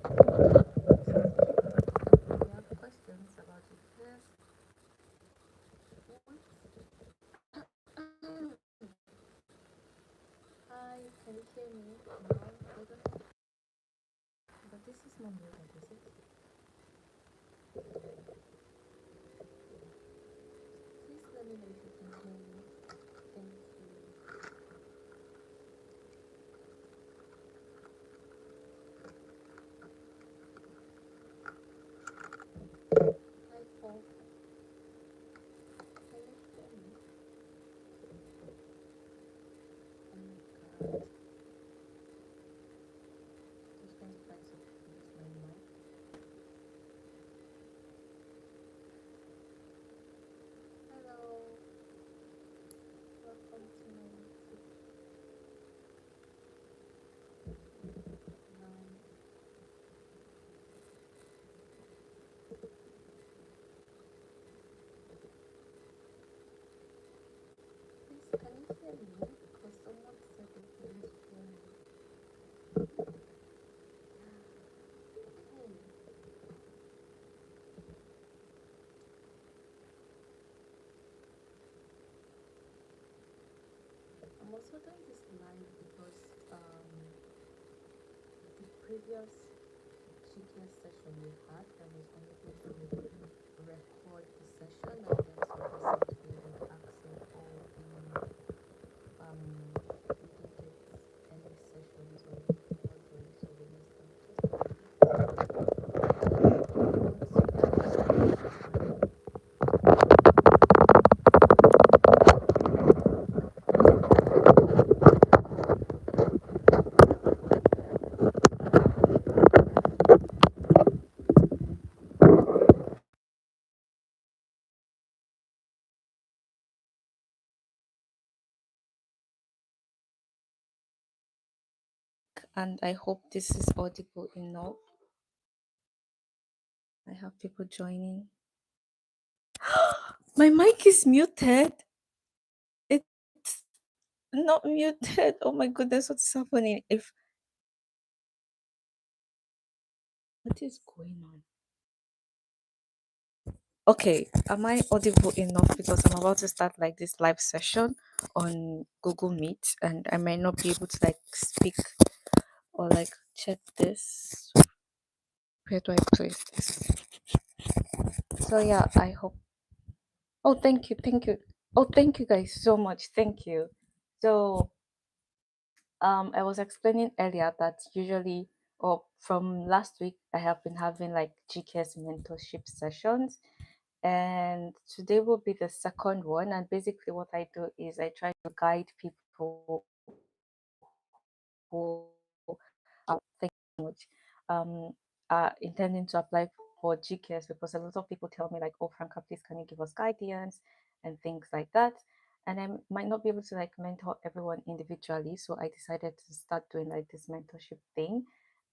have questions about GKS? Hi, can you hear me now? But this is not muted, is it? Please let me know if you can hear me. Thank you. Hi, Paul. Can you hear me? Oh my god. Just going to find something to use my mic. Hello. Welcome to my YouTube line. Please, can you hear me? Because someone said they couldn't hear me. Okay. I'm also doing this live because the previous GKS session we had, I was unable to record the session, and then so I decided to like access all the we didn't get any sessions or anything was going, so we missed and I hope this is audible enough. I have people joining. My mic is muted. It's not muted. Oh my goodness, what's happening? What is going on? Okay, am I audible enough? Because I'm about to start like this live session on Google Meet, and I might not be able to like speak or like check this. Where do I place this? So yeah, I hope. Oh, thank you, thank you. Oh, thank you guys so much. Thank you. So I was explaining earlier that usually, or from last week, I have been having like GKS mentorship sessions, and today will be the second one. And basically, what I do is I try to guide people who thank you so much are intending to apply for GKS, because a lot of people tell me like, oh Franca, please can you give us guidance and things like that. And I might not be able to like mentor everyone individually, so I decided to start doing like this mentorship thing.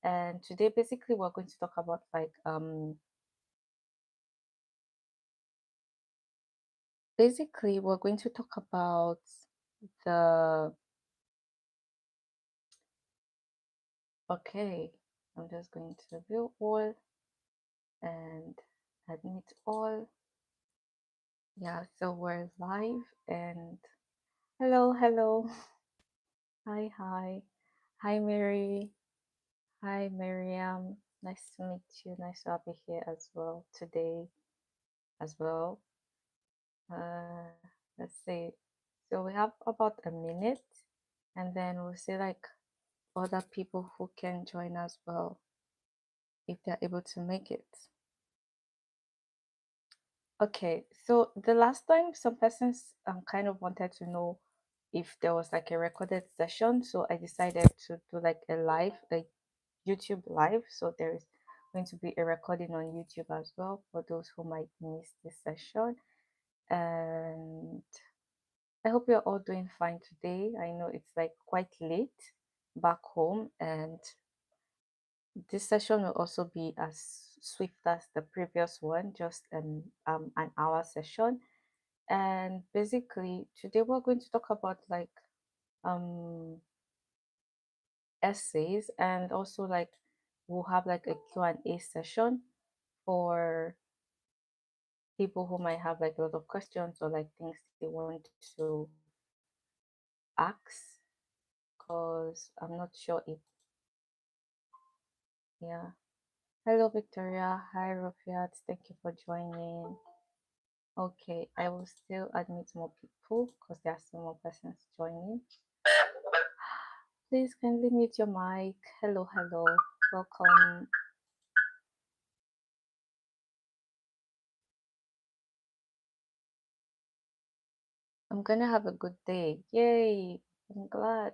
And today basically we're going to talk about like basically we're going to talk about the okay, I'm just going to view all and admit all. Yeah, so we're live and hello, hello. Hi, hi. Hi, Mary. Hi, Miriam. Nice to meet you. Nice to have you here as well today as well. Uh, let's see. So we have about a minute, and then we'll see like other people who can join as well if they're able to make it. Okay, so the last time some persons kind of wanted to know if there was like a recorded session, so I decided to do like a live, like YouTube live. So there is going to be a recording on YouTube as well for those who might miss this session. And I hope you're all doing fine today. I know it's like quite late back home, and this session will also be as swift as the previous one, just an hour session. And basically today we're going to talk about like um essays, and also like we'll have like a Q&A session for people who might have like a lot of questions or like things they want to ask, because I'm not sure if, yeah. Hello, Victoria. Hi, Rafiat. Thank you for joining. Okay, I will still admit more people because there are still more persons joining. Please kindly mute your mic. Hello, hello. Welcome. I'm gonna have a good day. Yay! I'm glad.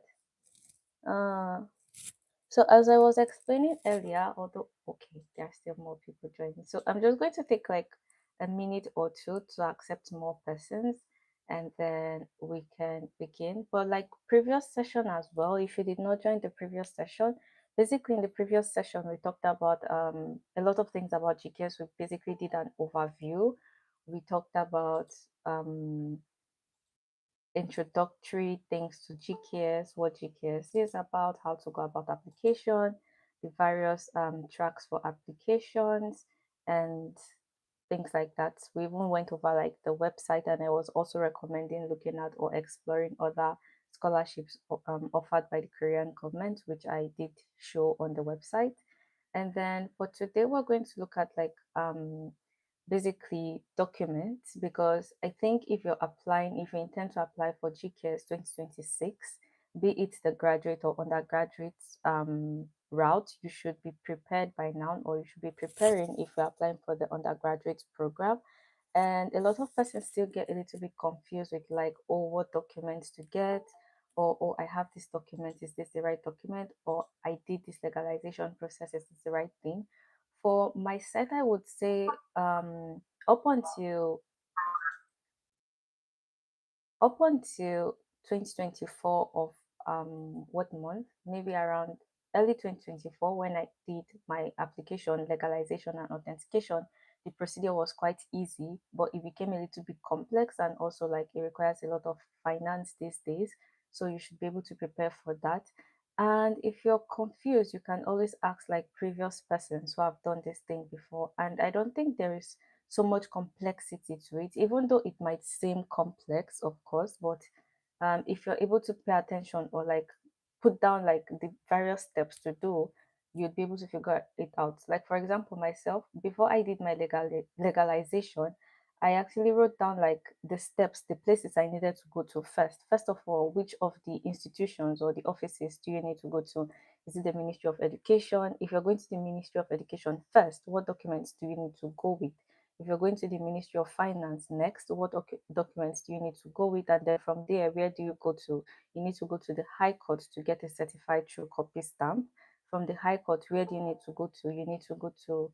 Uh, so as I was explaining earlier, although okay, there are still more people joining. So I'm just going to take like a minute or two to accept more persons and then we can begin. But like previous session as well, if you did not join the previous session, basically in the previous session we talked about a lot of things about GKS. We basically did an overview. We talked about introductory things to GKS, what GKS is about, how to go about application, the various tracks for applications, and things like that. We even went over like the website, and I was also recommending looking at or exploring other scholarships offered by the Korean government, which I did show on the website. And then for today, we're going to look at like basically documents, because I think if you're applying, if you intend to apply for GKS 2026, be it the graduate or undergraduate route, you should be prepared by now, or you should be preparing if you're applying for the undergraduate program. And a lot of persons still get a little bit confused with like, oh, what documents to get, or oh, I have this document, is this the right document, or I did this legalization process, is this the right thing? For my side, I would say up until up until 2024 of what month, maybe around early 2024, when I did my application, legalization and authentication, the procedure was quite easy, but it became a little bit complex, and also like it requires a lot of finance these days, so you should be able to prepare for that. And if you're confused, you can always ask like previous persons who have done this thing before, and I don't think there is so much complexity to it, even though it might seem complex, of course. But if you're able to pay attention or like put down like the various steps to do, you'd be able to figure it out. Like for example, myself, before I did my legalization, I actually wrote down like the steps, the places I needed to go to first. First of all, which of the institutions or the offices do you need to go to? Is it the Ministry of Education? If you're going to the Ministry of Education first, what documents do you need to go with? If you're going to the Ministry of Finance next, what documents do you need to go with? And then from there, where do you go to? You need to go to the High Court to get a certified true copy stamp. From the High Court, where do you need to go to? You need to go to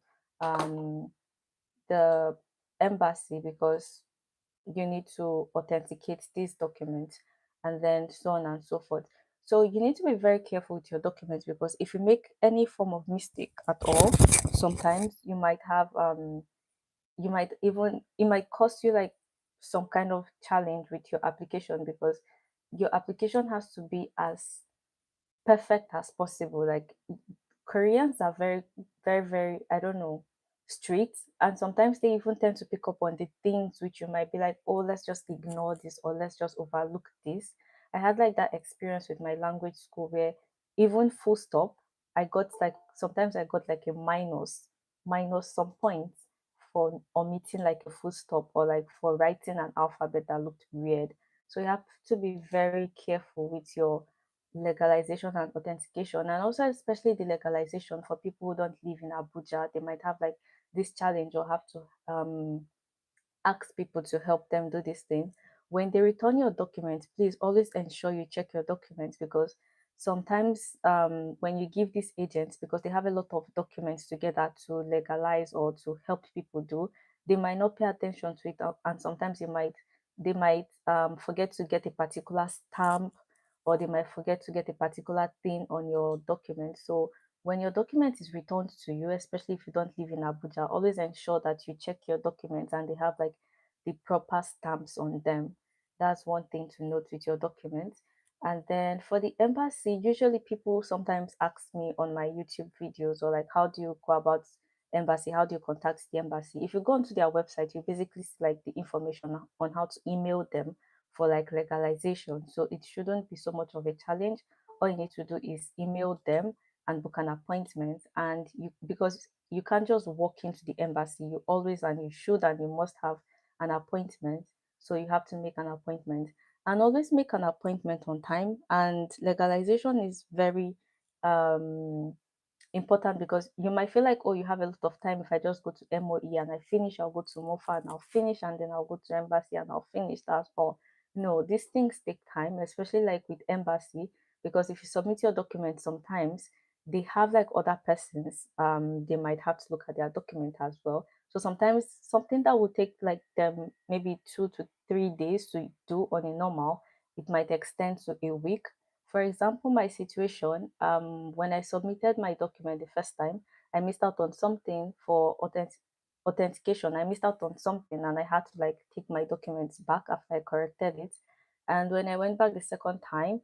the embassy, because you need to authenticate these documents, and then so on and so forth. So you need to be very careful with your documents, because if you make any form of mistake at all, sometimes you might even it might cost you like some kind of challenge with your application, because your application has to be as perfect as possible. Like Koreans are very, very, very, I don't know, strict. And sometimes they even tend to pick up on the things which you might be like, oh, let's just ignore this, or let's just overlook this. I had like that experience with my language school where even full stop, I got like, sometimes I got like a minus some points for omitting like a full stop, or like for writing an alphabet that looked weird. So you have to be very careful with your legalization and authentication, and also especially the legalization for people who don't live in Abuja. They might have like this challenge, or have to ask people to help them do this thing. When they return your documents, please always ensure you check your documents, because sometimes when you give these agents, because they have a lot of documents together to legalize or to help people do, they might not pay attention to it, and sometimes they might forget to get a particular stamp, or they might forget to get a particular thing on your document. So when your document is returned to you, especially if you don't live in Abuja, always ensure that you check your documents and they have like the proper stamps on them. That's one thing to note with your documents. And then for the embassy, usually people sometimes ask me on my YouTube videos, or like, how do you go about embassy? How do you contact the embassy? If you go onto their website, you basically see like the information on how to email them for like legalization. So it shouldn't be so much of a challenge. All you need to do is email them and book an appointment. And you, because you can't just walk into the embassy, you always, and you should and you must have an appointment. So you have to make an appointment, and always make an appointment on time. And legalization is very um important, because you might feel like, oh, you have a lot of time. If I just go to MOE and I finish, I'll go to MOFA and I'll finish, and then I'll go to embassy and I'll finish. That's all. No, these things take time, especially like with embassy, because if you submit your documents, sometimes they have like other persons. They might have to look at their document as well. So sometimes something that would take like them maybe 2 to 3 days to do on a normal, it might extend to a week. For example, my situation, when I submitted my document the first time, I missed out on something for authentication. I missed out on something, and I had to like take my documents back after I corrected it. And when I went back the second time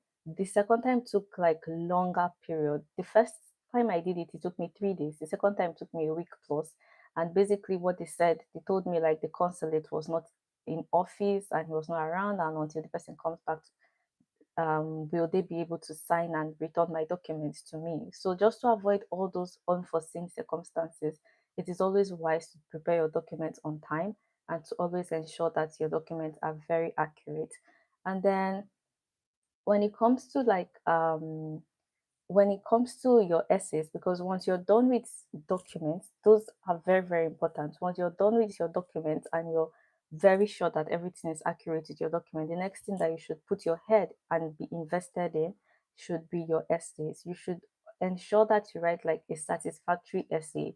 took like longer period. The first time I did it, it took me 3 days. The second time took me a week plus. And basically what they said, they told me like the consulate was not in office and he was not around, and until the person comes back, will they be able to sign and return my documents to me? So just to avoid all those unforeseen circumstances, it is always wise to prepare your documents on time and to always ensure that your documents are very accurate. And then when it comes to like when it comes to your essays, because once you're done with documents, those are very, very important. Once you're done with your documents and you're very sure that everything is accurate with your document, the next thing that you should put your head and be invested in should be your essays. You should ensure that you write like a satisfactory essay.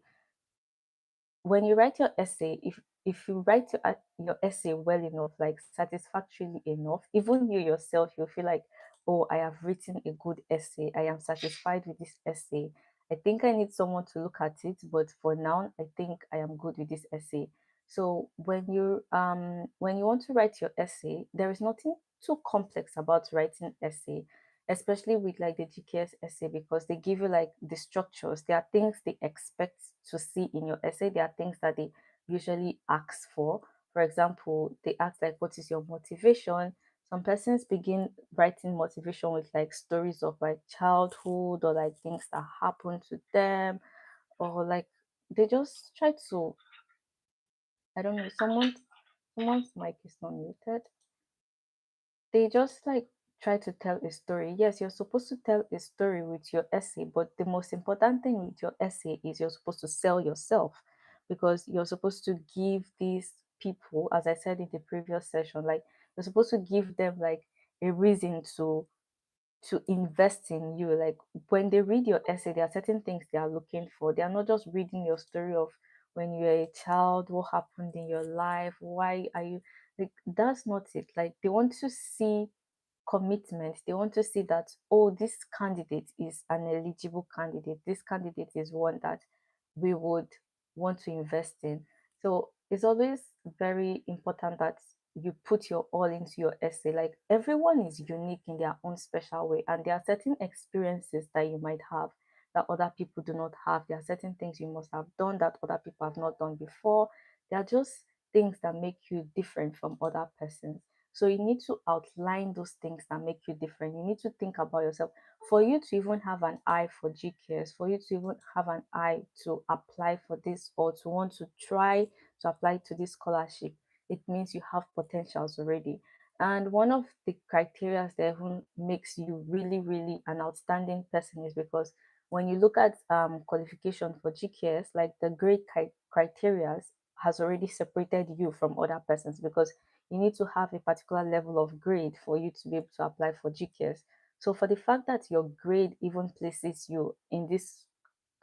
When you write your essay, if you write your essay well enough, like satisfactorily enough, even you yourself, you feel like, oh, I have written a good essay. I am satisfied with this essay. I think I need someone to look at it, but for now, I think I am good with this essay. So when you want to write your essay, there is nothing too complex about writing essay, especially with like the GKS essay, because they give you like the structures. There are things they expect to see in your essay. There are things that they usually ask for. For example, they ask like, what is your motivation? Some persons begin writing motivation with like stories of like childhood, or like things that happened to them, or like they just try to, I don't know, someone's mic is not muted. They just like try to tell a story. Yes, you're supposed to tell a story with your essay, but the most important thing with your essay is you're supposed to sell yourself, because you're supposed to give these people, as I said in the previous session, like you're supposed to give them like a reason to invest in you. Like when they read your essay, there are certain things they are looking for. They are not just reading your story of when you were a child, what happened in your life, why are you, like that's not it. Like they want to see commitment. They want to see that, oh, this candidate is an eligible candidate. This candidate is one that we would want to invest in. So it's always very important that you put your all into your essay. Like everyone is unique in their own special way, and there are certain experiences that you might have that other people do not have. There are certain things you must have done that other people have not done before. They are just things that make you different from other persons. So you need to outline those things that make you different. You need to think about yourself. For you to even have an eye for GKS, for you to even have an eye to apply for this, or to want to try to apply to this scholarship, it means you have potentials already. And one of the criteria that even makes you really, really an outstanding person is because when you look at qualification for GKS, like the grade criteria has already separated you from other persons, because you need to have a particular level of grade for you to be able to apply for GKS. So for the fact that your grade even places you in this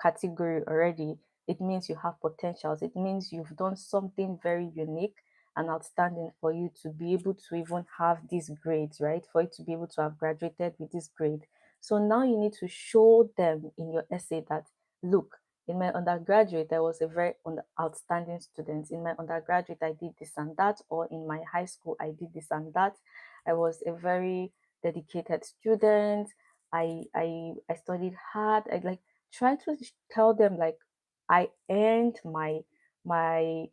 category already, it means you have potentials. It means you've done something very unique and outstanding for you to be able to even have these grades, right? For you to be able to have graduated with this grade. So now you need to show them in your essay that, look, in my undergraduate, I was a very outstanding student. In my undergraduate, I did this and that, or in my high school, I did this and that. I was a very dedicated student. I studied hard. I like try to tell them like I earned my my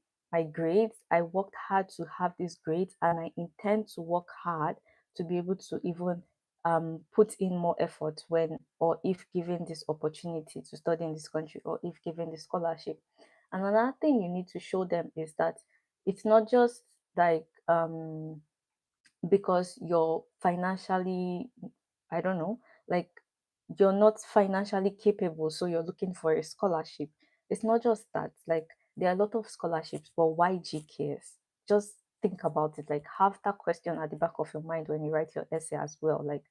grades. I worked hard to have these grades, and I intend to work hard to be able to even put in more effort when or if given this opportunity to study in this country or if given the scholarship. And another thing you need to show them is that it's not just like because you're financially, I don't know, like you're not financially capable, so you're looking for a scholarship. It's not just that. Like there are a lot of scholarships, but why GKS? Just think about it. Like have that question at the back of your mind when you write your essay as well. Like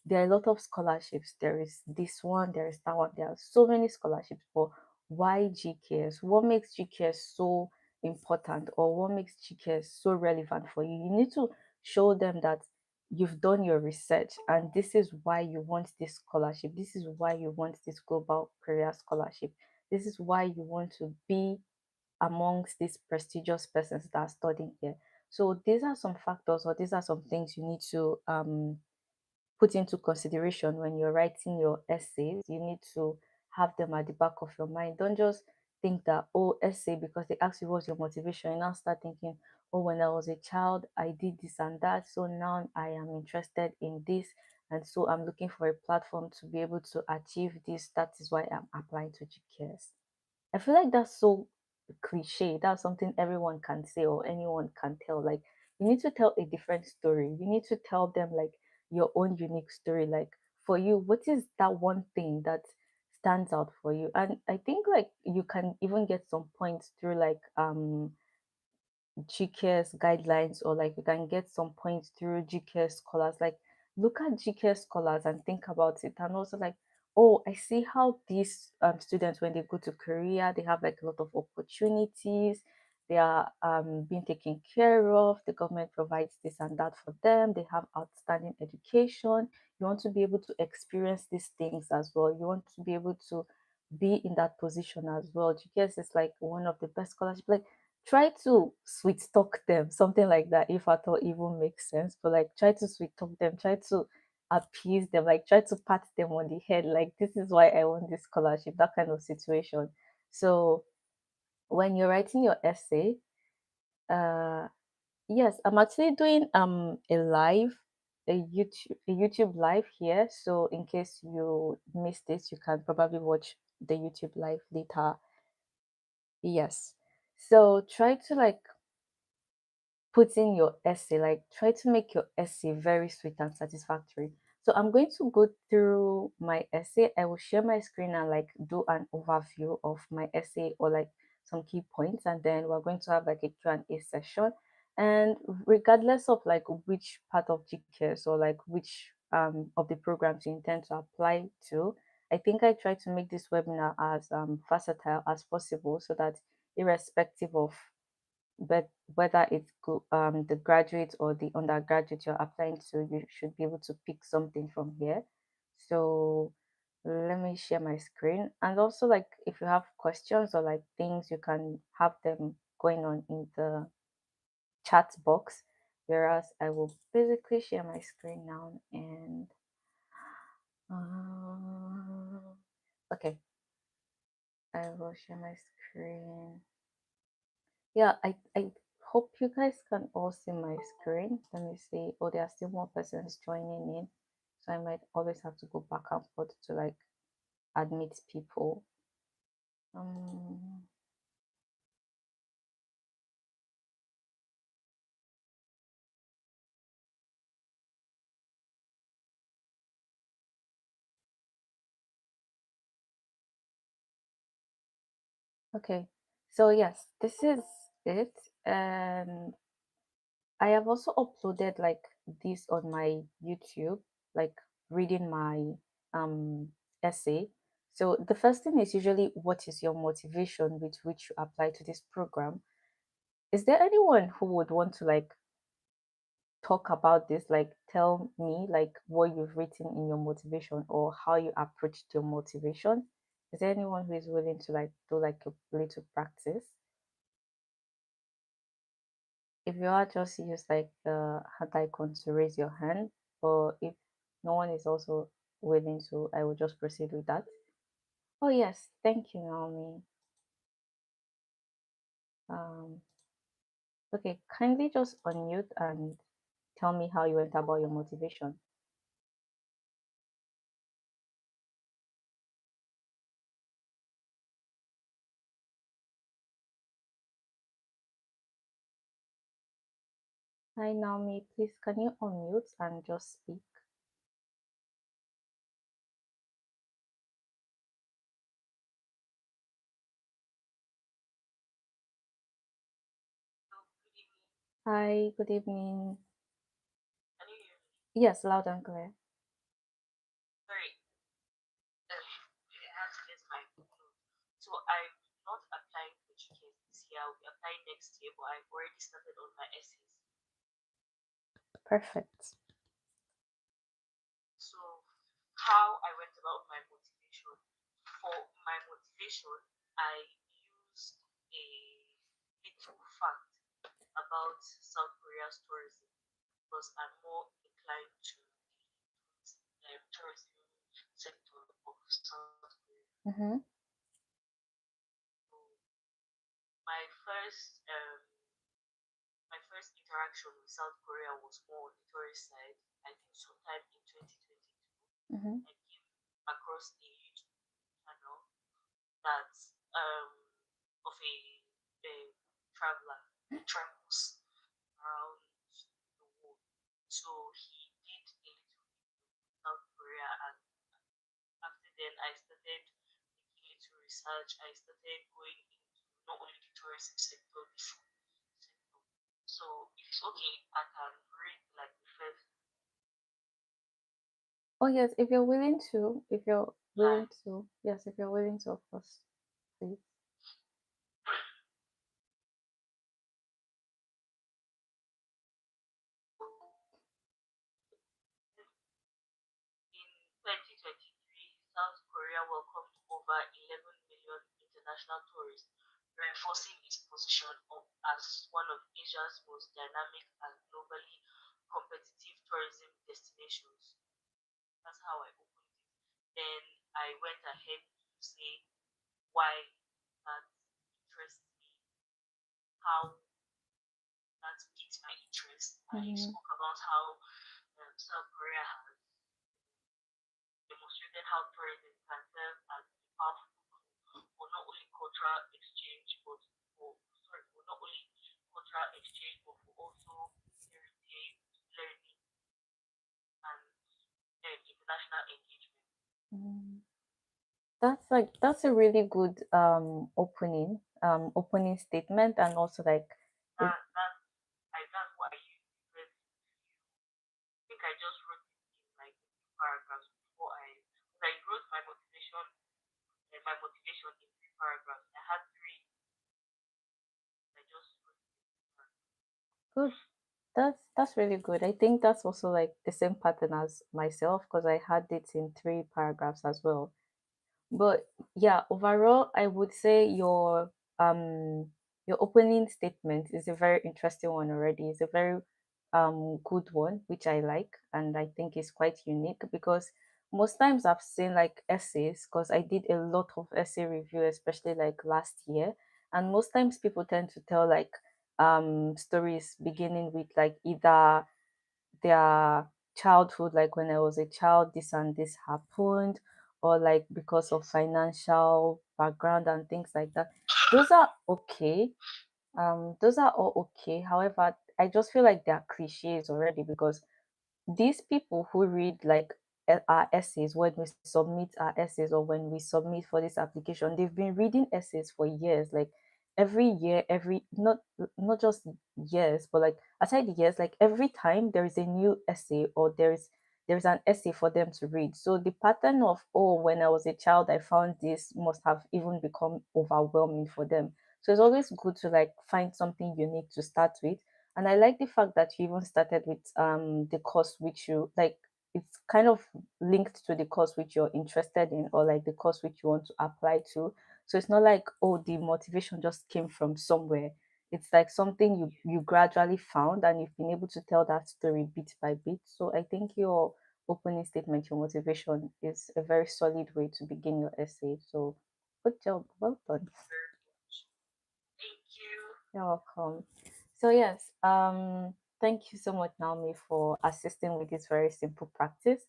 there are a lot of scholarships. There is this one, there is that one. There are so many scholarships, but why GKS? What makes GKS so important, or what makes GKS so relevant for you? You need to show them that you've done your research and this is why you want this scholarship. This is why you want this Global Korea Scholarship. This is why you want to be amongst these prestigious persons that are studying here. So these are some factors, or these are some things you need to put into consideration when you're writing your essays. You need to have them at the back of your mind. Don't just think that, oh, essay, because they ask you what's your motivation. You now start thinking, oh, when I was a child, I did this and that. So now I am interested in this. And so I'm looking for a platform to be able to achieve this. That is why I'm applying to GKS. I feel like that's so cliche. That's something everyone can say or anyone can tell. Like you need to tell a different story. You need to tell them like your own unique story. Like for you, what is that one thing that stands out for you? And I think like you can even get some points through like GKS guidelines, or like you can get some points through GKS scholars. Like look at GKS scholars and think about it, and also like, oh, I see how these students when they go to Korea, they have like a lot of opportunities. They are being taken care of. The government provides this and that for them. They have outstanding education. You want to be able to experience these things as well. You want to be able to be in that position as well. GKS is like one of the best scholarships. Like try to sweet talk them, something like that, if at all even makes sense. But like try to sweet talk them, try to appease them, like try to pat them on the head, like this is why I want this scholarship, that kind of situation. So when you're writing your essay, uh yes, I'm actually doing a YouTube live here. So in case you missed this, you can probably watch the YouTube live later. Yes. So try to like put in your essay, like try to make your essay very sweet and satisfactory. So I'm going to go through my essay. I will share my screen and like do an overview of my essay, or like some key points, and then we're going to have like a Q&A session. And regardless of like which part of GKS or like which of the programs you intend to apply to, I think I try to make this webinar as versatile as possible, so that irrespective of but whether it's the graduate or the undergraduate you're applying to, you should be able to pick something from here. So let me share my screen, and also like if you have questions or like things, you can have them going on in the chat box, whereas I will basically share my screen now. And okay, I will share my screen. Yeah, I hope you guys can all see my screen. Let me see. Oh, there are still more persons joining in. So I might always have to go back and forth to like admit people. Um, okay. So yes, this is it. And I have also uploaded like this on my YouTube, like reading my essay. So the first thing is usually what is your motivation with which you apply to this program? Is there anyone who would want to like talk about this, like tell me like what you've written in your motivation or how you approached your motivation? Is there anyone who is willing to like do like a little practice? If you are, just use like the hand icon to raise your hand, or if no one is also willing to, I will just proceed with that. Oh yes, thank you, Naomi. Um, okay, kindly just unmute and tell me how you went about your motivation. Hi, Naomi. Please, can you unmute and just speak? Hi, good evening. Yes, loud and clear. Sorry, I had to get my note. So I'm not applying for GKS this year. I'll be applying next year, but I've already started on my essays. Perfect. So how I went about my motivation. For my motivation, I used a little fact about South Korea's tourism because I'm more inclined to the tourism sector of South Korea. Mm-hmm. So my first um my first interaction with South Korea was more on the tourist side. I think sometime in 2022, Mm-hmm. I came across a YouTube channel that's of a traveler who travels around the world. So he did a little South Korea, and after then I started making little research. I started going into not only the tourism sector, the food sector. So if it's okay, I can read like the first Oh yes, if you're willing to, line. yes, if you're willing to, of course, please. In 2023, South Korea welcomed over 11 million international tourists, reinforcing its position as one of Asia's most dynamic and globally competitive tourism destinations. That's how I opened it. Then I went ahead to say why that interests me, how that piques my interest. I Mm-hmm. spoke about how South Korea has demonstrated how tourism can serve as a powerful tool for not only cultural exchange, but for not only cultural exchange, but for also heritage, learning, and international engagement. Mm. That's a really good opening statement, and also like it, That's what I use because I think I just wrote it in like two paragraphs before I wrote my motivation in three paragraphs. I had three. I just wrote it in two paragraphs. good. That's really good. I think that's also like the same pattern as myself because I had it in three paragraphs as well. But yeah, overall, I would say your opening statement is a very interesting one already. It's a very good one, which I like, and I think is quite unique because most times I've seen like essays because I did a lot of essay review, especially like last year, and most times people tend to tell like stories beginning with like either their childhood, like when I was a child, this and this happened, or like because of Yes. financial background and things like that. Those are okay. Those are all okay. However, I just feel like they're cliches already because these people who read like our essays when we submit our essays or when we submit for this application, they've been reading essays for years, like every year, every not just years, but like aside the years, like every time there is a new essay or there's an essay for them to read. So the pattern of, oh, when I was a child I found this, must have even become overwhelming for them. So it's always good to like find something unique to start with. And I like the fact that you even started with the course which you like. It's kind of linked to the course which you're interested in, or like the course which you want to apply to. So it's not like, oh, the motivation just came from somewhere. It's like something you gradually found, and you've been able to tell that story bit by bit. So I think your opening statement, your motivation is a very solid way to begin your essay. So, good job, well done. very much. Thank you. You're welcome. So yes, thank you so much, Naomi, for assisting with this very simple practice.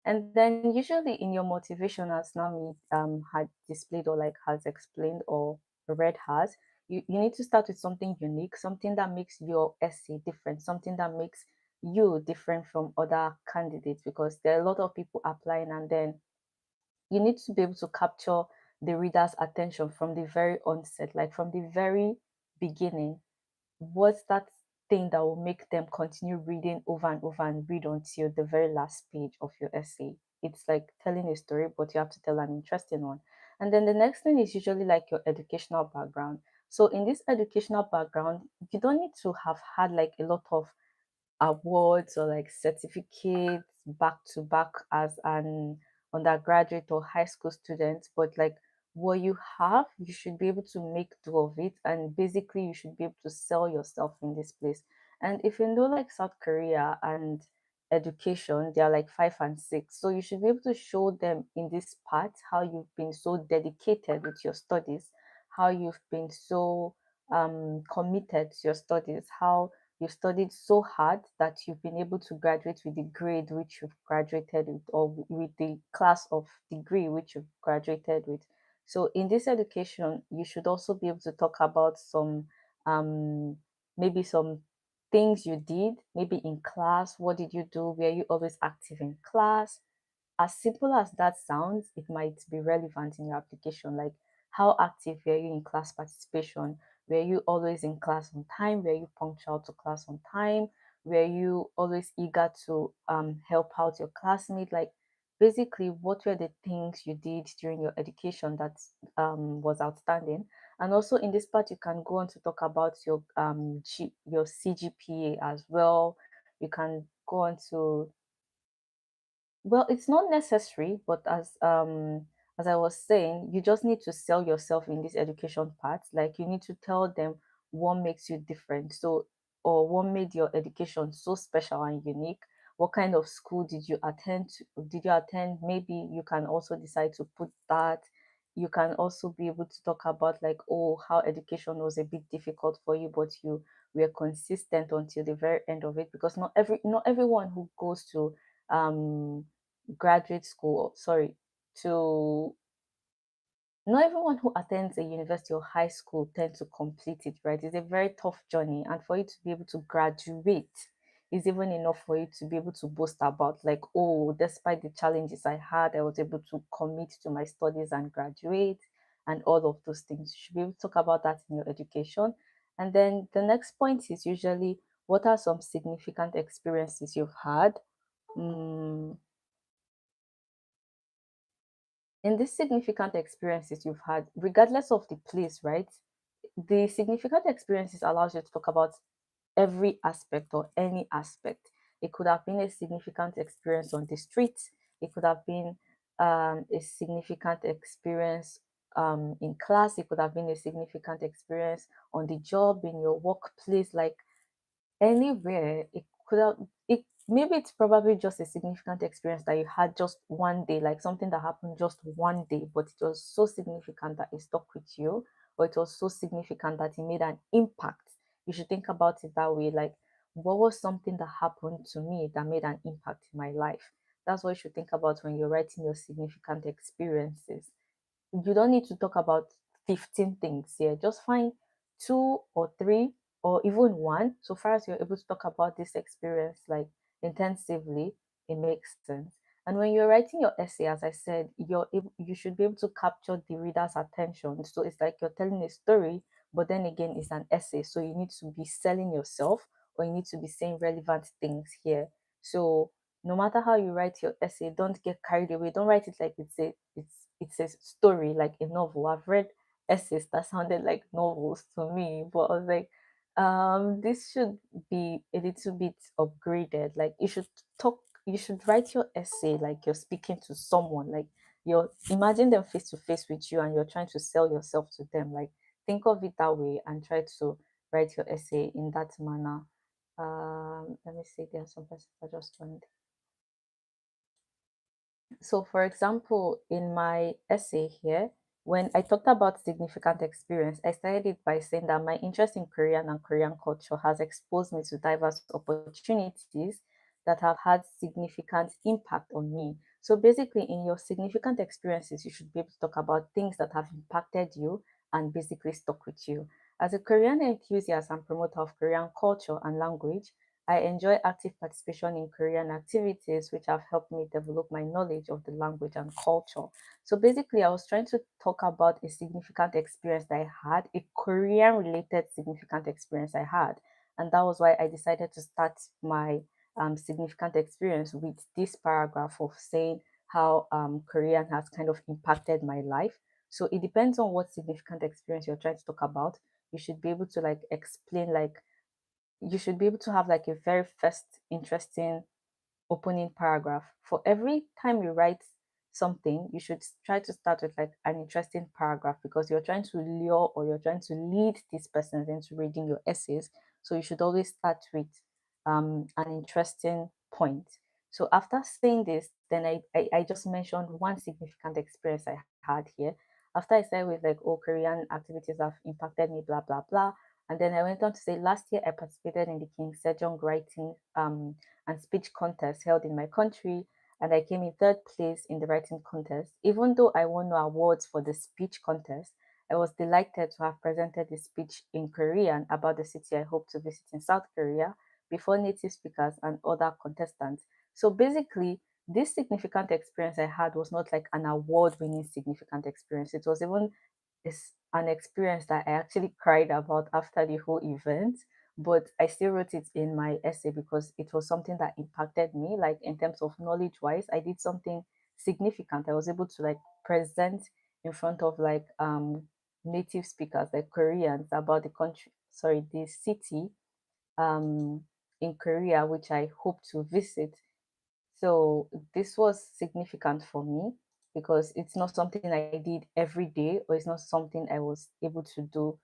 And then usually in your motivation, as Naomi had displayed or like has explained or read has, you need to start with something unique, something that makes your essay different, something that makes you different from other candidates, because there are a lot of people applying, and then you need to be able to capture the reader's attention from the very onset, like from the very beginning. What's that thing that will make them continue reading over and over and read until the very last page of your essay? It's like telling a story, but you have to tell an interesting one. And then the next thing is usually like your educational background. So in this educational background, you don't need to have had like a lot of awards or like certificates back to back as an undergraduate or high school student, but like what you have, you should be able to make do of it. And basically, you should be able to sell yourself in this place. And if you know, like South Korea and education, they are like 5 and 6. So you should be able to show them in this part how you've been so dedicated with your studies, how you've been so committed to your studies, how you've studied so hard that you've been able to graduate with the grade which you've graduated with, or with the class of degree which you've graduated with. So in this education, you should also be able to talk about some um maybe some things you did, maybe in class. What did you do? Were you always active in class? As simple as that sounds, it might be relevant in your application. Like, how active were you in class participation? Were you always in class on time? Were you punctual to class on time? Were you always eager to help out your classmate? Like, basically, what were the things you did during your education that was outstanding? And also in this part, you can go on to talk about your your CGPA as well. You can go on to, well, it's not necessary, but as I was saying, you just need to sell yourself in this education part. Like, you need to tell them what makes you different. So, or what made your education so special and unique. What kind of school did you attend to? Did you attend? Maybe you can also decide to put that. You can also be able to talk about like, oh, how education was a bit difficult for you, but you were consistent until the very end of it. Because not everyone who goes to um graduate school, sorry, to not everyone who attends a university or high school tend to complete it, right? It's a very tough journey, and for you to be able to graduate is even enough for you to be able to boast about, like, oh, despite the challenges I had, I was able to commit to my studies and graduate, and all of those things. You should be able to talk about that in your education. And then the next point is usually, what are some significant experiences you've had? Mm, in these significant experiences you've had, regardless of the place, right? The significant experiences allows you to talk about every aspect or any aspect. It could have been a significant experience on the streets. It could have been a significant experience in class. It could have been a significant experience on the job, in your workplace. Like, anywhere. It could have, it maybe it's probably just a significant experience that you had just one day, like something that happened just one day, but it was so significant that it stuck with you, or it was so significant that it made an impact. You should think about it that way. Like, what was something that happened to me that made an impact in my life? That's what you should think about when you're writing your significant experiences. You don't need to talk about 15 things here. Just find two or three or even one. So far as you're able to talk about this experience like intensively, it makes sense. And when you're writing your essay, as I said, you should be able to capture the reader's attention. So it's like you're telling a story, but then again, it's an essay. So you need to be selling yourself, or you need to be saying relevant things here. So no matter how you write your essay, don't get carried away. Don't write it like it's a story, like a novel. I've read essays that sounded like novels to me, but I was like, this should be a little bit upgraded. Like, you should write your essay like you're speaking to someone, like you're imagine them face to face with you and you're trying to sell yourself to them. Like, think of it that way and try to write your essay in that manner. Let me see, there are some persons that just joined. So, for example, in my essay here, when I talked about significant experience, I started it by saying that my interest in Korean and Korean culture has exposed me to diverse opportunities that have had significant impact on me. So, basically, in your significant experiences, you should be able to talk about things that have impacted you and basically stuck with you. As a Korean enthusiast and promoter of Korean culture and language, I enjoy active participation in Korean activities, which have helped me develop my knowledge of the language and culture. So basically, I was trying to talk about a significant experience that I had, a Korean related significant experience I had. And that was why I decided to start my significant experience with this paragraph of saying how Korean has kind of impacted my life. So it depends on what significant experience you're trying to talk about. You should be able to like explain like you should be able to have like a very first interesting opening paragraph. For every time you write something, you should try to start with like an interesting paragraph because you're trying to lure or you're trying to lead these persons into reading your essays. So you should always start with an interesting point. So after saying this, then I just mentioned one significant experience I had here. After I started with like, oh, Korean activities have impacted me, blah, blah, blah. And then I went on to say, last year I participated in the King Sejong writing and speech contest held in my country, and I came in third place in the writing contest. Even though I won no awards for the speech contest, I was delighted to have presented the speech in Korean about the city I hope to visit in South Korea before native speakers and other contestants. So basically, this significant experience I had was not like an award winning significant experience. It was even an experience that I actually cried about after the whole event, but I still wrote it in my essay because it was something that impacted me, like in terms of knowledge wise. I did something significant. I was able to like present in front of like native speakers, like Koreans, about the country, sorry, the city um in Korea, which I hope to visit. So this was significant for me because it's not something I did every day, or it's not something I was able to do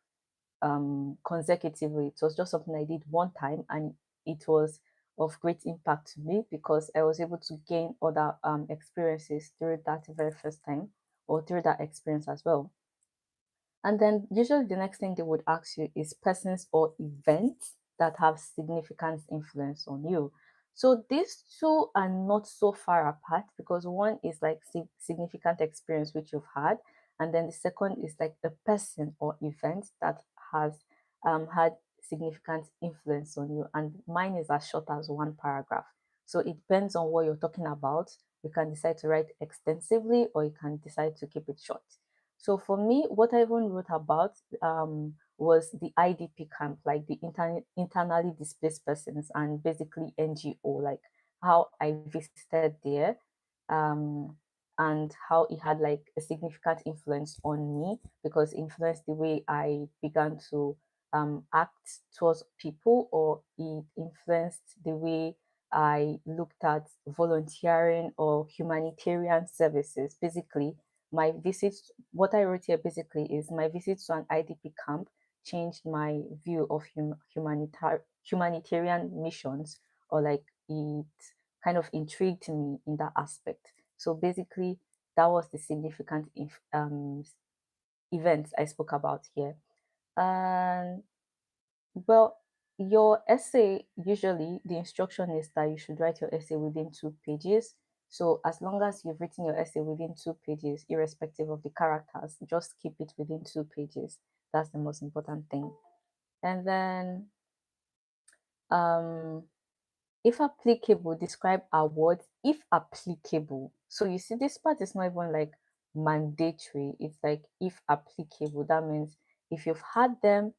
consecutively. It was just something I did one time, and it was of great impact to me because I was able to gain other experiences through that very first time or through that experience as well. And then usually the next thing they would ask you is persons or events that have significant influence on you. So these two are not so far apart because one is like significant experience which you've had, and then the second is like a person or event that has had significant influence on you. And mine is as short as one paragraph. So it depends on what you're talking about. You can decide to write extensively or you can decide to keep it short. So for me, what I even wrote about was the IDP camp, like the internally displaced persons, and basically NGO, like how I visited there, um, and how it had like a significant influence on me because it influenced the way I began to act towards people, or it influenced the way I looked at volunteering or humanitarian services. Basically, my visits, what I wrote here basically is my visit to an IDP camp changed my view of humanitarian missions, or like it kind of intrigued me in that aspect. So basically, that was the significant events I spoke about here. And well, your essay, usually the instruction is that you should write your essay within 2 pages. So as long as you've written your essay within 2 pages, irrespective of the characters, just keep it within 2 pages. That's the most important thing. And then um if applicable, describe awards if applicable. So you see, this part is not even like mandatory. It's like if applicable. That means if you've had them,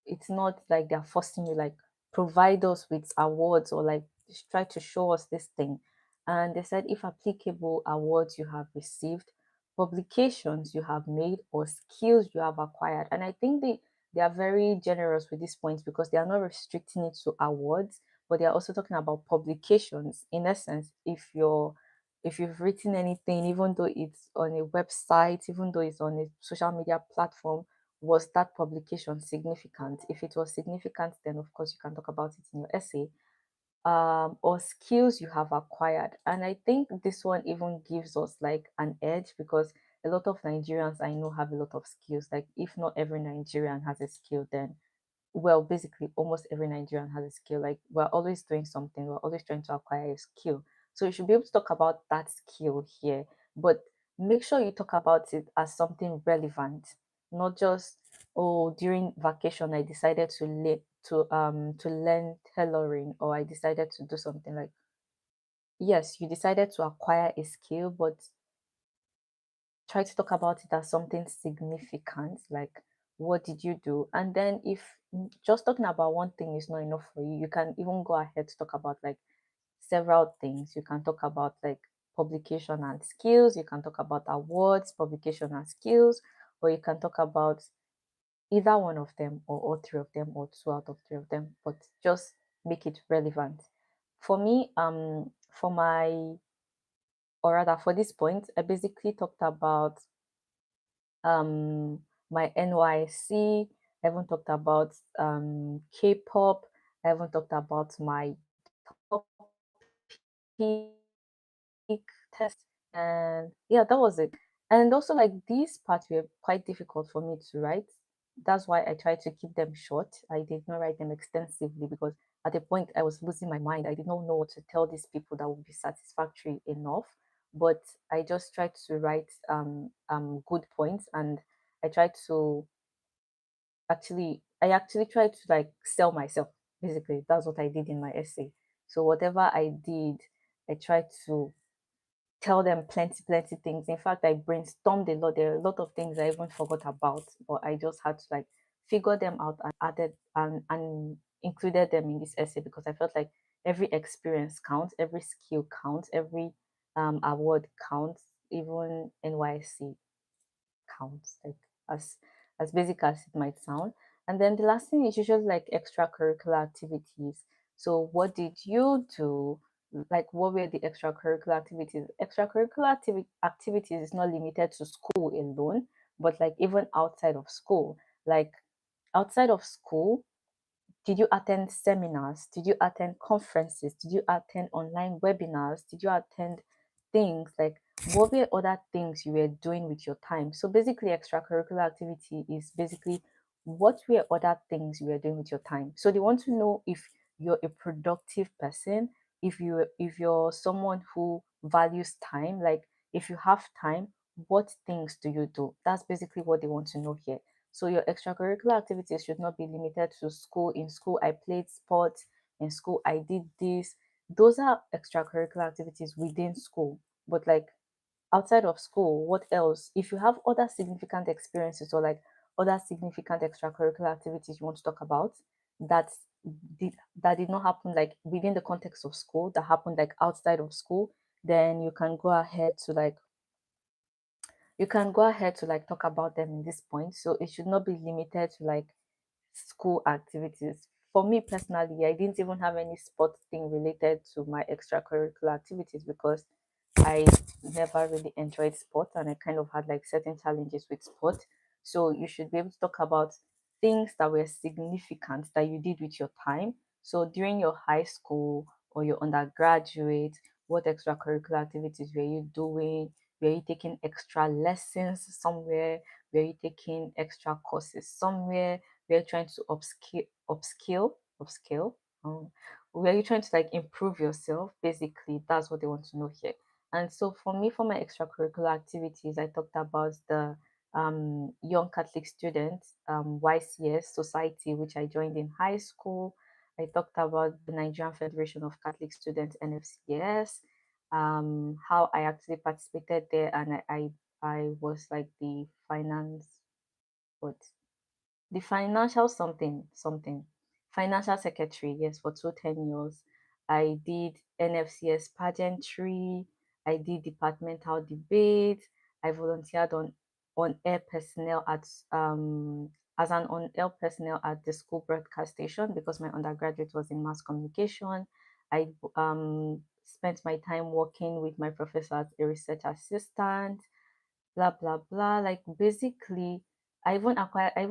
it's not like they're forcing you like provide us with awards or like just try to show us this thing. And they said if applicable, awards you have received, publications you have made, or skills you have acquired. And I think they are very generous with these points because they are not restricting it to awards, but they are also talking about publications. In essence, if you've written anything, even though it's on a website, even though it's on a social media platform, was that publication significant? If it was significant, then of course you can talk about it in your essay. or skills you have acquired. And I think this one even gives us like an edge because a lot of Nigerians I know have a lot of skills. Like if not every Nigerian has a skill, then well, basically almost every Nigerian has a skill. Like we're always doing something, we're always trying to acquire a skill. So you should be able to talk about that skill here, but make sure you talk about it as something relevant, not just oh during vacation I decided to learn tailoring or I decided to do something like yes, you decided to acquire a skill, but try to talk about it as something significant, like what did you do? And then if just talking about one thing is not enough for you, you can even go ahead to talk about like several things. You can talk about like publication and skills, you can talk about awards, publication and skills, or you can talk about either one of them or all three of them or two out of three of them, but just make it relevant. For me, for my or rather for this point, I basically talked about um my NYC. I haven't talked about K-pop. I haven't talked about my topic test, and yeah, that was it. And also like these parts were quite difficult for me to write. That's why I tried to keep them short. I did not write them extensively because at the point I was losing my mind. I did not know what to tell these people that would be satisfactory enough. But I just tried to write good points, and I tried to I actually tried to like sell myself. Basically, that's what I did in my essay. So whatever I did, I tried to tell them plenty things. In fact, I brainstormed a lot. There are a lot of things I even forgot about, but I just had to like figure them out and added and included them in this essay because I felt like every experience counts, every skill counts, every award counts, even NYC counts, like as as basic as it might sound. And then the last thing is usually like extracurricular activities. So what did you do? Like what were the extracurricular activities? Activities is not limited to school alone, but like even outside of school. Like outside of school, did you attend seminars? Did you attend conferences? Did you attend online webinars? Did you attend things like what were other things you were doing with your time? So basically, extracurricular activity is basically what were other things you were doing with your time. So they want to know if you're a productive person, if you're someone who values time, like if you have time, what things do you do? That's basically what they want to know here. So your extracurricular activities should not be limited to school. In school, I played sports. In school, I did this. Those are extracurricular activities within school. But like outside of school, what else? If you have other significant experiences or like other significant extracurricular activities you want to talk about that that did not happen like within the context of school, that happened like outside of school, then you can go ahead to like talk about them in this point. So it should not be limited to like school activities. For me personally, I didn't even have any sports thing related to my extracurricular activities because I never really enjoyed sport and I kind of had like certain challenges with sport. So you should be able to talk about things that were significant that you did with your time. So during your high school or your undergraduate, what extracurricular activities were you doing? Were you taking extra lessons somewhere? Were you taking extra courses somewhere? Were you trying to upskill? Um, were you trying to like improve yourself? Basically, that's what they want to know here. And so for me, for my extracurricular activities, I talked about the Young Catholic Students YCS Society, which I joined in high school. I talked about the Nigerian Federation of Catholic Students NFCS, how I actually participated there, and I was like what the financial something financial secretary, yes, for 2 10 years. I did NFCS pageantry. I did departmental debate. I volunteered on air personnel at as an on air personnel at the school broadcast station because my undergraduate was in mass communication. I spent my time working with my professor as a research assistant, blah blah blah. Like basically, I even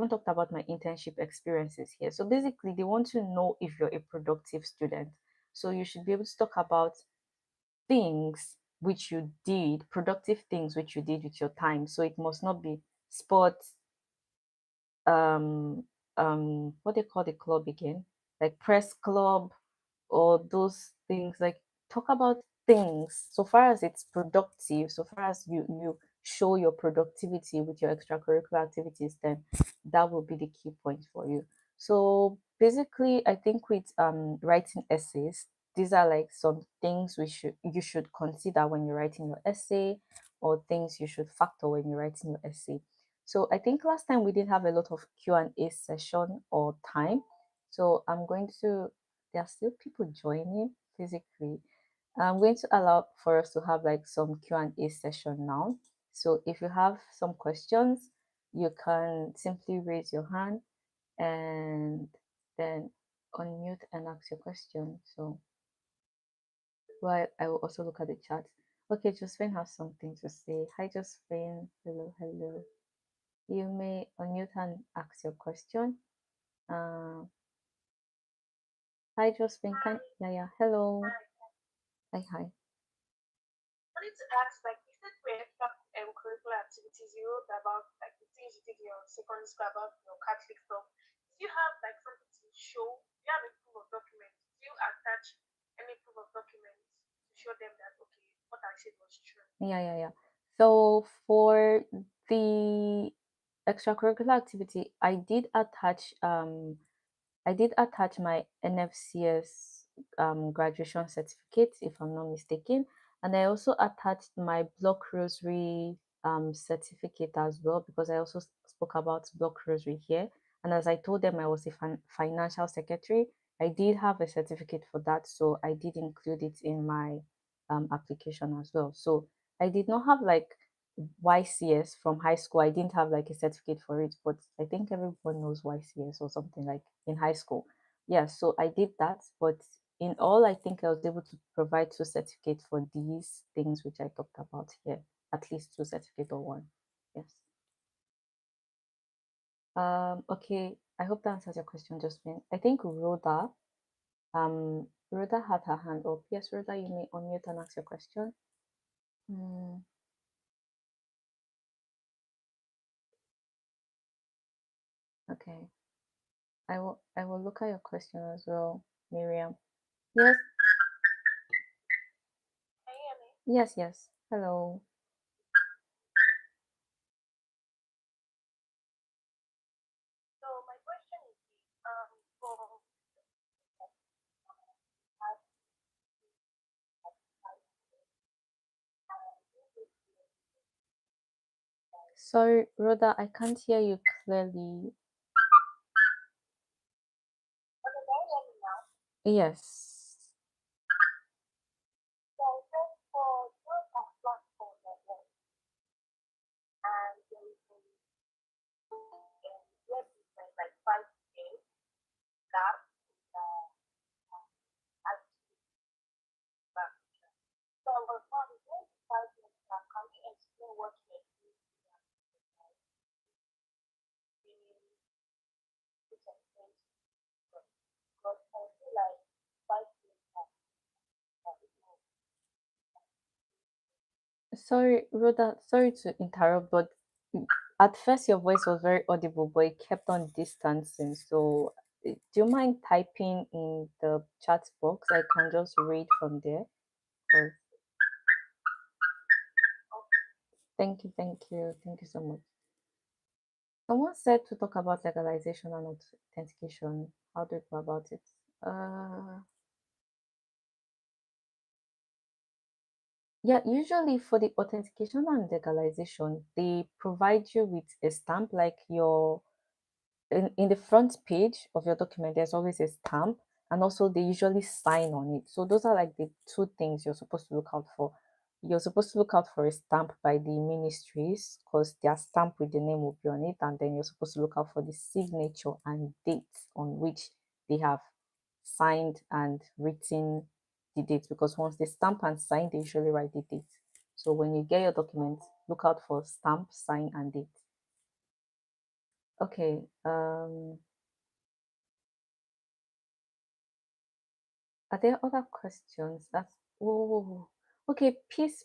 talked about my internship experiences here. So basically, they want to know if you're a productive student. So you should be able to talk about things which you did, productive things which you did with your time. So it must not be sports, um what they call the club again, like press club, or those things. Like, talk about things so far as it's productive, so far as you show your productivity with your extracurricular activities, then that will be the key point for you. So basically, I think with writing essays, these are like some things you should consider when you're writing your essay, or things you should factor when you're writing your essay. So I think last time we did have a lot of Q&A session or time. So I'm going to, there are still people joining physically. I'm going to allow for us to have like some Q&A session now. So if you have some questions, you can simply raise your hand and then unmute and ask your question. So while I will also look at the chat. Okay, Josephine has something to say. Hi, Josephine. Hello, hello. You may unmute and ask your question. Uh, Hi, Josephine. Yeah, yeah. Hello. Hi, hi. I wanted to ask, like, you said for extra curricular activities, you wrote about like the things you did in your secondary school about your Catholic stuff. Do you have like something to show? Do you have a proof of document? Do you attach any proof of document to show them that okay, what I said was true? Yeah, yeah, yeah. So for the extracurricular activity, I did attach my NFCS graduation certificate, if I'm not mistaken, and I also attached my Block Rosary certificate as well, because I also spoke about Block Rosary here. And as I told them, I was a financial secretary. I did have a certificate for that, so I did include it in my application as well. So I did not have like YCS from high school. I didn't have like a certificate for it, but I think everyone knows YCS or something like in high school. Yeah, so I did that, but in all, I think I was able to provide two certificates for these things which I talked about here, at least two certificates or one. Yes. Okay, I hope that answers your question, Josephine. I think Rhoda had her hand up. Yes, Rhoda, you may unmute and ask your question. Mm, okay. I will look at your question as well, Miriam. Yes, Can you hear me? yes, yes. Hello. So my question is, for Sorry, Rhoda, I can't hear you clearly. okay, can you hear me now? Yes. So I said for those on platform that work and there is a web difference like 5 days gap in the activity back. So I was wondering, when 5 days gap, can you explain what you do in this extent? Because I feel like 5 days gap is more. Sorry, Rhoda, sorry to interrupt, but at first your voice was very audible, but it kept on distancing. So, do you mind typing in the chat box? I can just read from there. 'Cause- Thank you, thank you, thank you so much. Someone said to talk about legalization and authentication. How do you go about it? Uh, Yeah, usually for the authentication and legalization, they provide you with a stamp, like your in the front page of your document, there's always a stamp, and also they usually sign on it. So those are like the two things you're supposed to look out for. You're supposed to look out for a stamp by the ministries, because their stamp with the name will be on it, and then you're supposed to look out for the signature and dates on which they have signed and written the date, because once they stamp and sign, they usually write the date. So when you get your document, look out for stamp, sign, and date. Okay. Are there other questions? That's oh, okay. Please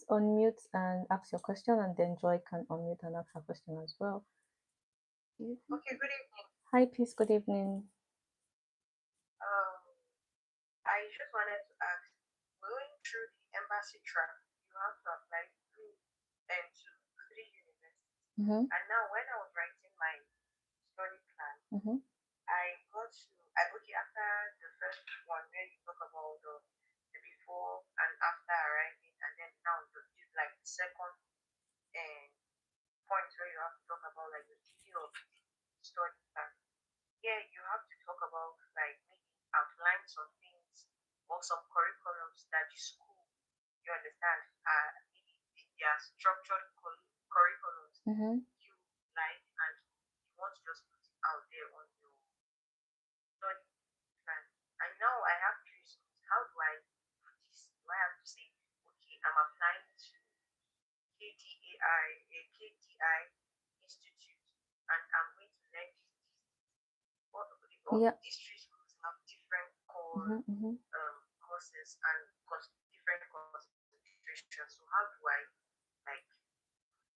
unmute and ask your question, and then Joy can unmute and ask her question as well. Okay, good evening. Hi, peace. Good evening. Um, I just wanted to ask, going through the embassy track, you have to apply through and to three universities. Mm-hmm. And now, when I was writing my study plan, Mm-hmm. okay, after the first one where you talk about the before and after arriving, and then now this like the second uh, point where you have to talk about like the detail of the study plan. Here you have to talk about like maybe outline some things or some curriculums that the school, you understand, maybe their structured curriculums Mm-hmm. you like and you want to just put it out there on your study plan. And now I have three schools. How do I put this? Do I have to say, okay, I'm applying to KDAI, a KDI Institute, and I'm going to learn all Yeah. these three schools have different core Mm-hmm. Mm-hmm. courses and different concentrations. So how do I like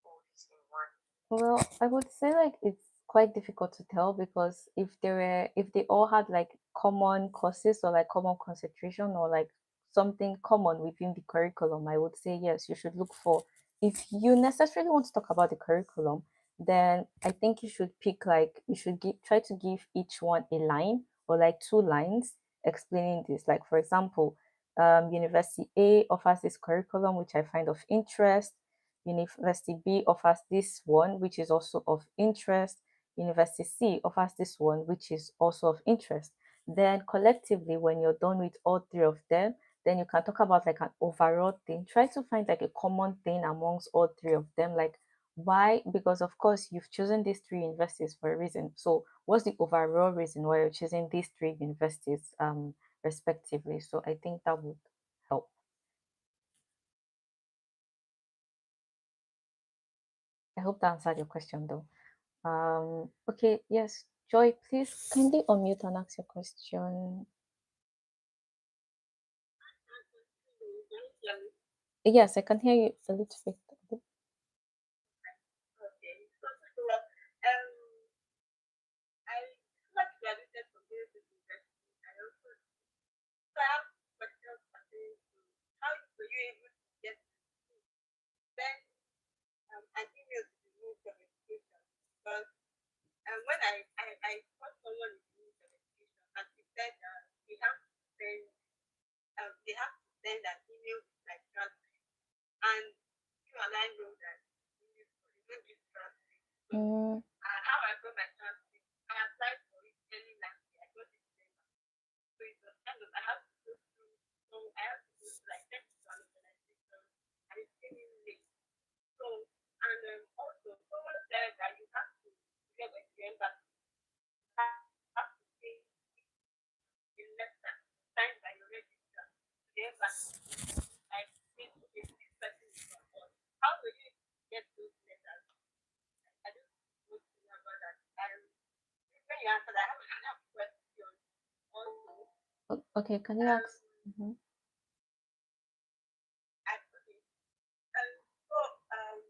all this in one? Well, I would say like it's quite difficult to tell because if they all had like common courses or like common concentration or like something common within the curriculum, I would say yes, you should look for if you necessarily want to talk about the curriculum, then I think you should pick like you should try to give each one a line or like two lines explaining this. Like for example, University A offers this curriculum which I find of interest. University B offers this one, which is also of interest. University C offers this one, which is also of interest. Then collectively, when you're done with all three of them, then you can talk about like an overall thing. Try to find like a common thing amongst all three of them. Like why? Because of course you've chosen these three universities for a reason. So what's the overall reason why you're choosing these three universities respectively? So I think that would help. I hope that answered your question though. Okay, yes. Joy, please kindly unmute and ask your question. Yes, I can hear you a little bit. Okay. So, I like graduated from the university. I also so I have questions pertaining to how were you able to get send an email to the minister of education because when I saw someone in the minister of education and she said they have to send an email with like transcript and you and I know that you don't give transcript. So Mm, how I got my transcript, I applied for it early last year. I got it in December. So it was kind of I have to go through so I have to go to like text to an organization and it came in late. So and also someone said that you have to if you're going to the embassy, you have to pay a letter signed by your registrar to the embassy. Like this okay, this person is from us. How will you get those letters? I don't know about that. When you answer that, I have another question also. okay, can you ask? Mhm. Okay. So um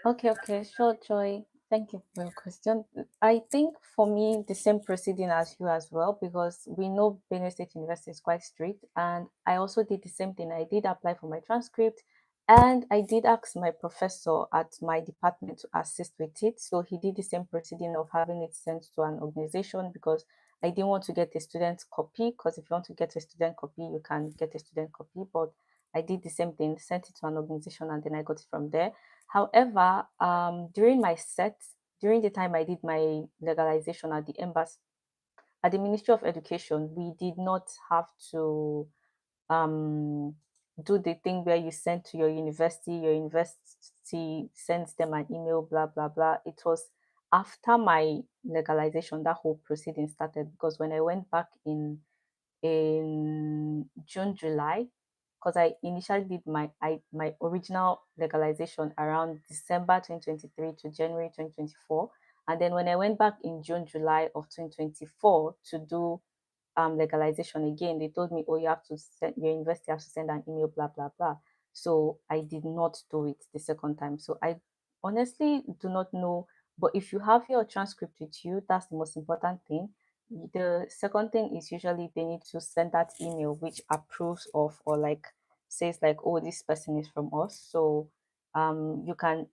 Okay, sure, Joy. Thank you for your question. I think for me, the same proceeding as you as well, because we know Benue State University is quite strict, and I also did the same thing. I did apply for my transcript, and I did ask my professor at my department to assist with it. So he did the same proceeding of having it sent to an organization because I didn't want to get a student copy, because if you want to get a student copy, you can get a student copy, but I did the same thing, sent it to an organization, and then I got it from there. However, during my set, during the time I did my legalization at the embassy, at the Ministry of Education, we did not have to um, do the thing where you send to your university sends them an email, blah, blah, blah. It was after my legalization that whole proceeding started because when I went back in June, July, because I initially did my original legalization around December 2023 to January 2024. And then when I went back in June, July of 2024 to do legalization again, they told me, oh, you have to send your university has to send an email, blah blah blah. So I did not do it the second time. So I honestly do not know. But if you have your transcript with you, that's the most important thing. The second thing is usually they need to send that email which approves of or like says like, oh, this person is from us. So you can,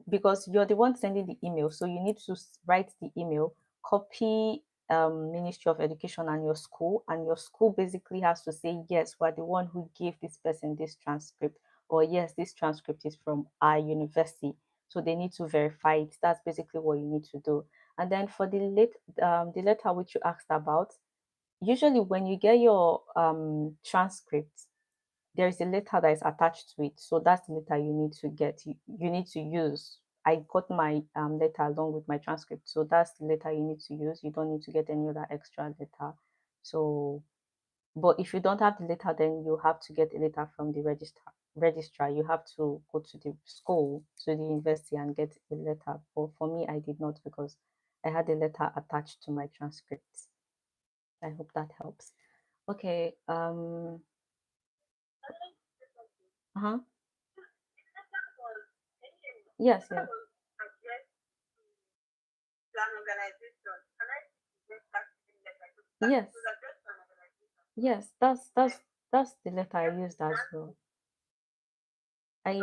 because you're the one sending the email, so you need to write the email, copy Ministry of Education and your school basically has to say, yes, we're the one who gave this person this transcript, or yes, this transcript is from our university. So they need to verify it. That's basically what you need to do. And then for the letter which you asked about, usually when you get your transcript, there is a letter that is attached to it. So that's the letter you need to get. You need to use. I got my letter along with my transcript. So that's the letter you need to use. You don't need to get any other extra letter. So, but if you don't have the letter, then you have to get a letter from the registrar. You have to go to the school, to the university and get a letter. But for me, I did not because I had a letter attached to my transcript. I hope that helps. Okay. Uh-huh. Yes, yes. Yes, yes, that's the letter I used as well. I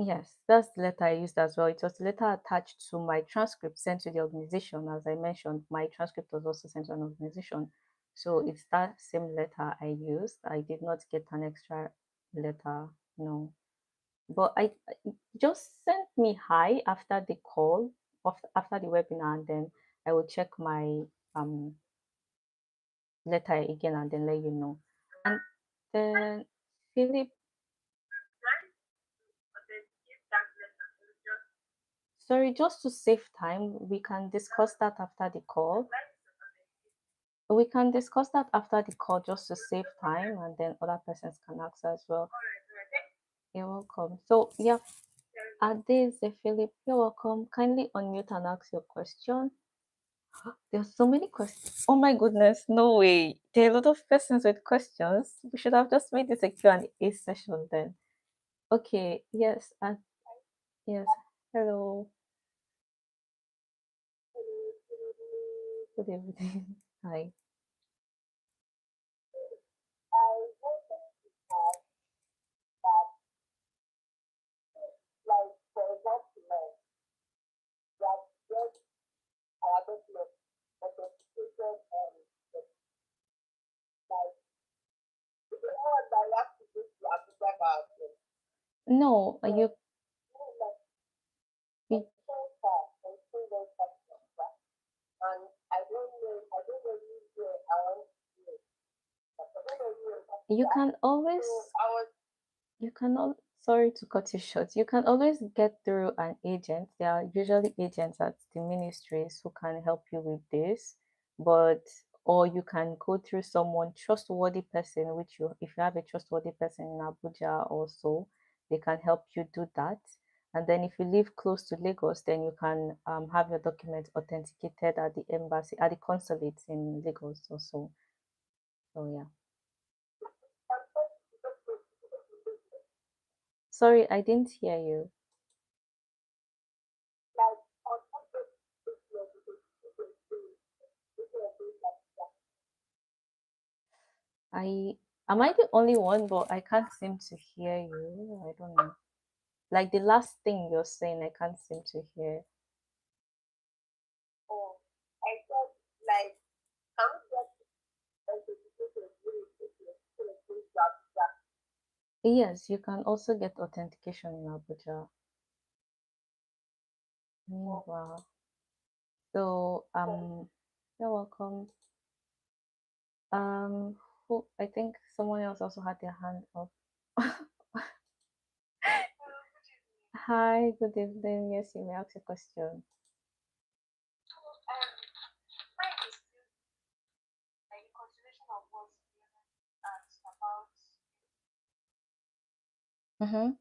Yes, that's the letter I used as well. It was the letter attached to my transcript sent to the organization. As I mentioned, my transcript was also sent to an organization. So it's that same letter I used. I did not get an extra letter, no. But it just sent me hi after the call, after the webinar, and then I will check my um letter again and then let you know. And then Philip, sorry, just to save time, we can discuss that after the call. We can discuss that after the call just to save time and then other persons can ask as well. You're welcome. So yeah, Ade Philip, you're welcome. Kindly unmute and ask your question. There's so many questions. Oh my goodness, no way. There are a lot of persons with questions. We should have just made this a Q&A session then. Okay, yes, yes. Hello. Good evening. Hi. No, you you can always you can al- sorry to cut you short. You can always get through an agent. There are usually agents at the ministries who can help you with this, but or you can go through someone trustworthy person, which you if you have a trustworthy person in Abuja also, they can help you do that. And then if you live close to Lagos, then you can have your documents authenticated at the embassy, at the consulates in Lagos also. So yeah. Sorry, I didn't hear you. I Am I the only one, but I can't seem to hear you. I don't know. Like the last thing you're saying, I can't seem to hear. Yes, you can also get authentication in Abuja. Wow. So you're welcome. Who I think someone else also had their hand up. Hi, good evening. Yes, you may ask a question. Mm-hmm.